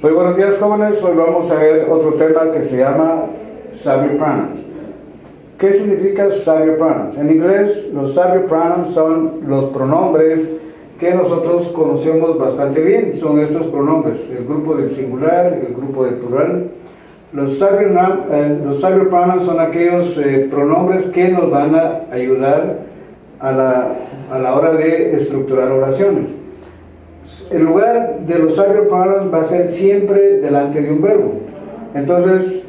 Muy buenos días, jóvenes. Hoy vamos a ver otro tema que se llama Sabio Pronouns. ¿Qué significa Sabio Pronouns? En inglés, los Sabio Pronouns son los pronombres que nosotros conocemos bastante bien. Son estos pronombres, el grupo del singular, el grupo del plural. Los Sabio Pronouns son aquellos pronombres que nos van a ayudar a la hora de estructurar oraciones. El lugar de los Sabio Pronouns va a ser siempre delante de un verbo. Entonces,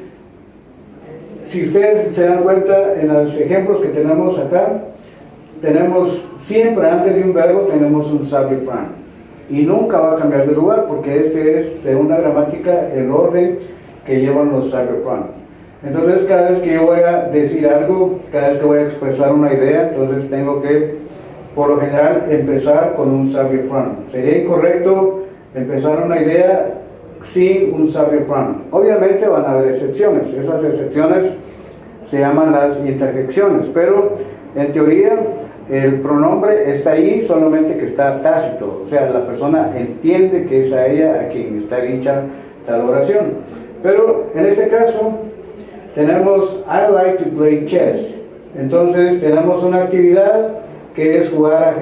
si ustedes se dan cuenta en los ejemplos que tenemos acá, tenemos siempre antes de un verbo tenemos un Sabio Pronoun y nunca va a cambiar de lugar, porque este es, según la gramática, el orden que llevan los Sabio Pronouns. Entonces, cada vez que yo voy a decir algo, cada vez que voy a expresar una idea, entonces tengo que, por lo general, empezar con un Sabio Pronoun. Sería incorrecto empezar una idea sin un Sabio Pronoun. Obviamente van a haber excepciones. Esas excepciones se llaman las interjecciones, pero en teoría el pronombre está ahí, solamente que está tácito. O sea, la persona entiende que es a ella a quien está dicha tal oración. Pero en este caso tenemos I like to play chess. Entonces tenemos una actividad que es jugar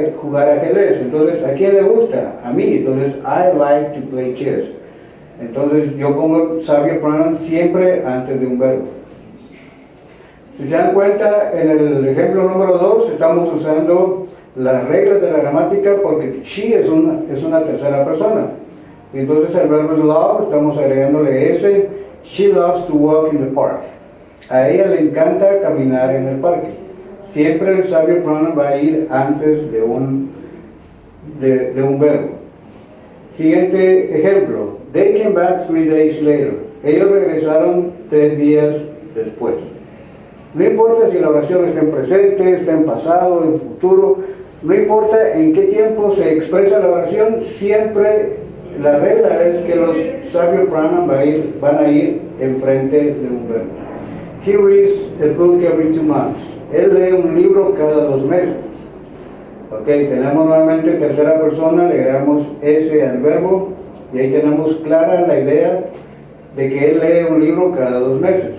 ajedrez. Entonces, ¿a quién le gusta? A mí. Entonces, I like to play chess. Entonces, yo pongo Sabio Pronoun siempre antes de un verbo. Si se dan cuenta, en el ejemplo número 2 estamos usando las reglas de la gramática porque she es una tercera persona. Y entonces el verbo es love, estamos agregándole S. She loves to walk in the park. A ella le encanta caminar en el parque. Siempre el Sabio Pronoun va a ir antes de un verbo. Siguiente ejemplo. They came back 3 days later. Ellos regresaron 3 días después. No importa si la oración está en presente, está en pasado, en futuro, no importa en qué tiempo se expresa la oración, siempre la regla es que los Sabio Pronoun van a ir enfrente de un verbo. He reads a book every 2 months. Él lee un libro cada 2 meses. Ok, tenemos nuevamente tercera persona, le agregamos S al verbo y ahí tenemos clara la idea de que él lee un libro cada 2 meses.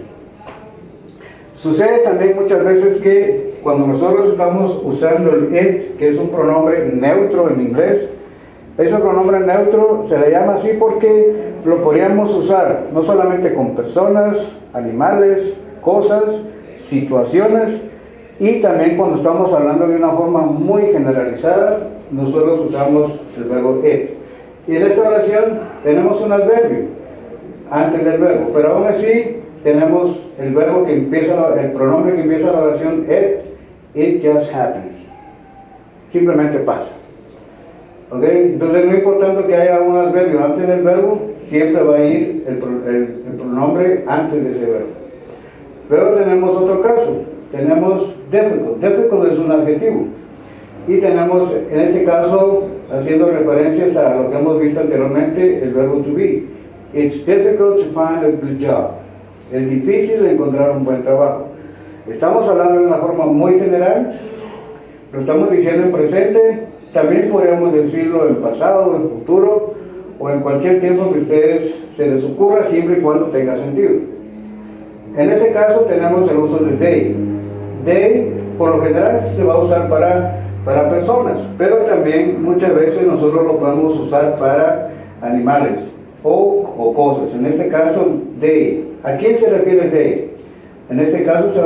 Sucede también muchas veces que cuando nosotros estamos usando el it, que es un pronombre neutro en inglés, ese pronombre neutro se le llama así porque lo podríamos usar no solamente con personas, animales, cosas, situaciones, y también cuando estamos hablando de una forma muy generalizada, nosotros usamos el verbo it. Y en esta oración tenemos un adverbio antes del verbo, pero aún así tenemos el verbo que empieza, el pronombre que empieza la oración it just happens. Simplemente pasa. ¿Ok? Entonces, no importando que haya un adverbio antes del verbo, siempre va a ir el pronombre antes de ese verbo. Luego tenemos otro caso. Tenemos difficult. Difficult es un adjetivo. Y tenemos, en este caso, haciendo referencias a lo que hemos visto anteriormente, el verbo to be. It's difficult to find a good job. Es difícil encontrar un buen trabajo. Estamos hablando de una forma muy general. Lo estamos diciendo en presente. También podríamos decirlo en pasado, en futuro, o en cualquier tiempo que a ustedes se les ocurra, siempre y cuando tenga sentido. En este caso tenemos el uso de they. They, por lo general, se va a usar para personas, pero también muchas veces nosotros lo podemos usar para animales o cosas. En este caso, they. ¿A quién se refiere they? En este caso se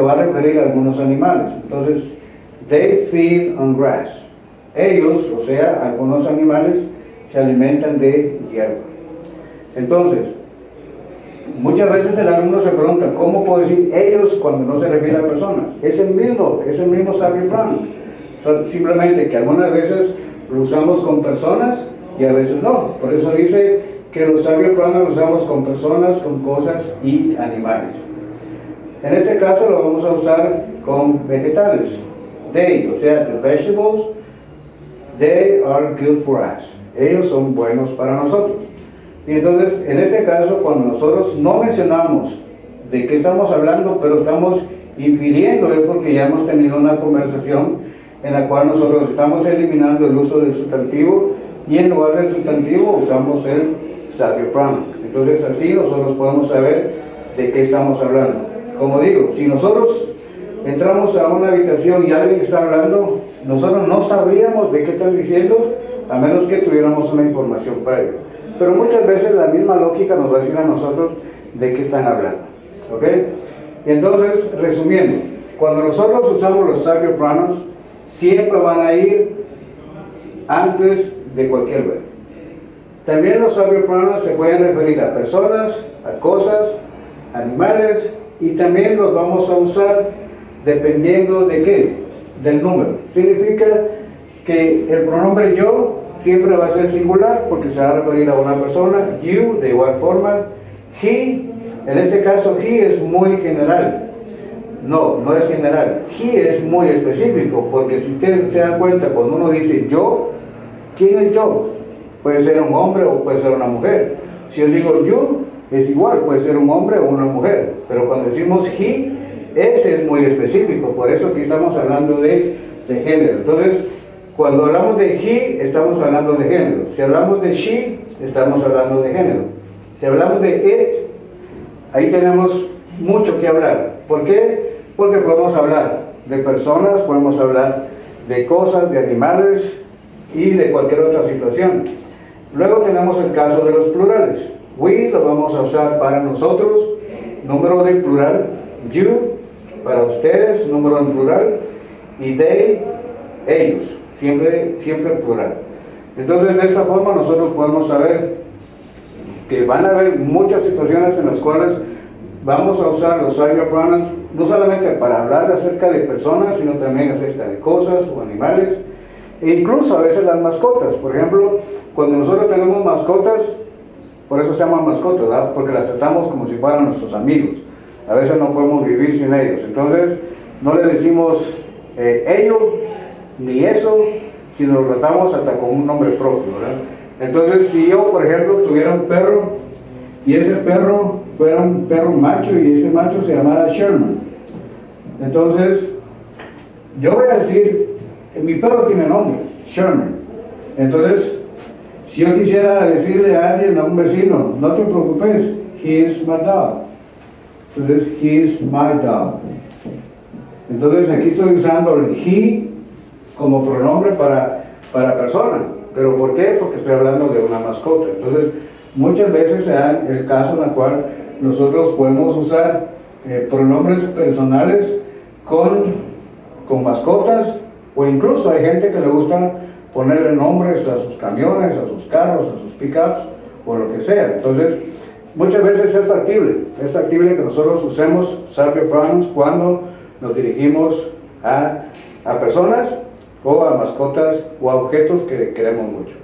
va a referir a algunos animales. Entonces, they feed on grass. Ellos, o sea, algunos animales, se alimentan de hierba. Entonces, muchas veces el alumno se pregunta, ¿cómo puedo decir ellos cuando no se refiere a la persona? Es el mismo Sabio Pronoun. Simplemente que algunas veces lo usamos con personas y a veces no. Por eso dice que los Sabio Pronoun los usamos con personas, con cosas y animales. En este caso lo vamos a usar con vegetales. They, o sea, the vegetables, they are good for us. Ellos son buenos para nosotros. Y entonces, en este caso, cuando nosotros no mencionamos de qué estamos hablando, pero estamos infiriendo, es porque ya hemos tenido una conversación en la cual nosotros estamos eliminando el uso del sustantivo y en lugar del sustantivo usamos el subject pronoun. Entonces así nosotros podemos saber de qué estamos hablando. Como digo, si nosotros entramos a una habitación y alguien está hablando, nosotros no sabríamos de qué están diciendo a menos que tuviéramos una información previa. Pero muchas veces la misma lógica nos va a decir a nosotros de qué están hablando. ¿Ok? Entonces, resumiendo, cuando nosotros usamos los subject pronouns, siempre van a ir antes de cualquier verbo. También los subject pronouns se pueden referir a personas, a cosas, animales, y también los vamos a usar dependiendo de qué, del número. Significa que el pronombre yo siempre va a ser singular porque se va a referir a una persona, you de igual forma, he, en este caso he es muy general. No es general, he es muy específico, porque si ustedes se dan cuenta, cuando uno dice yo, ¿quién es yo? Puede ser un hombre o puede ser una mujer. Si yo digo you, es igual, puede ser un hombre o una mujer, pero cuando decimos he, ese es muy específico, por eso que estamos hablando de género. Entonces, cuando hablamos de he, estamos hablando de género. Si hablamos de she, estamos hablando de género. Si hablamos de it, ahí tenemos mucho que hablar. ¿Por qué? Porque podemos hablar de personas, podemos hablar de cosas, de animales y de cualquier otra situación. Luego tenemos el caso de los plurales. We lo vamos a usar para nosotros, número de plural. You, para ustedes, número en plural. Y they, ellos, siempre plural. Entonces, de esta forma nosotros podemos saber que van a haber muchas situaciones en las cuales vamos a usar los subject pronouns no solamente para hablar acerca de personas, sino también acerca de cosas o animales, e incluso a veces las mascotas. Por ejemplo, cuando nosotros tenemos mascotas, por eso se llaman mascotas, ¿verdad? Porque las tratamos como si fueran nuestros amigos. A veces no podemos vivir sin ellos. Entonces, no le decimos ellos ni eso, sino lo tratamos hasta con un nombre propio, ¿verdad? Entonces, si yo, por ejemplo, tuviera un perro y ese perro fuera un perro macho y ese macho se llamara Sherman, entonces yo voy a decir, mi perro tiene nombre, Sherman. Entonces, si yo quisiera decirle a alguien, a un vecino, no te preocupes, he is my dog. Entonces, he is my dog. Entonces, aquí estoy usando el he como pronombre para persona. ¿Pero por qué? Porque estoy hablando de una mascota. Entonces, muchas veces se da el caso en el cual nosotros podemos usar pronombres personales con mascotas, o incluso hay gente que le gusta ponerle nombres a sus camiones, a sus carros, a sus pickups, o lo que sea. Entonces, muchas veces es factible que nosotros usemos subject pronouns cuando nos dirigimos a personas o a mascotas o a objetos que queremos mucho.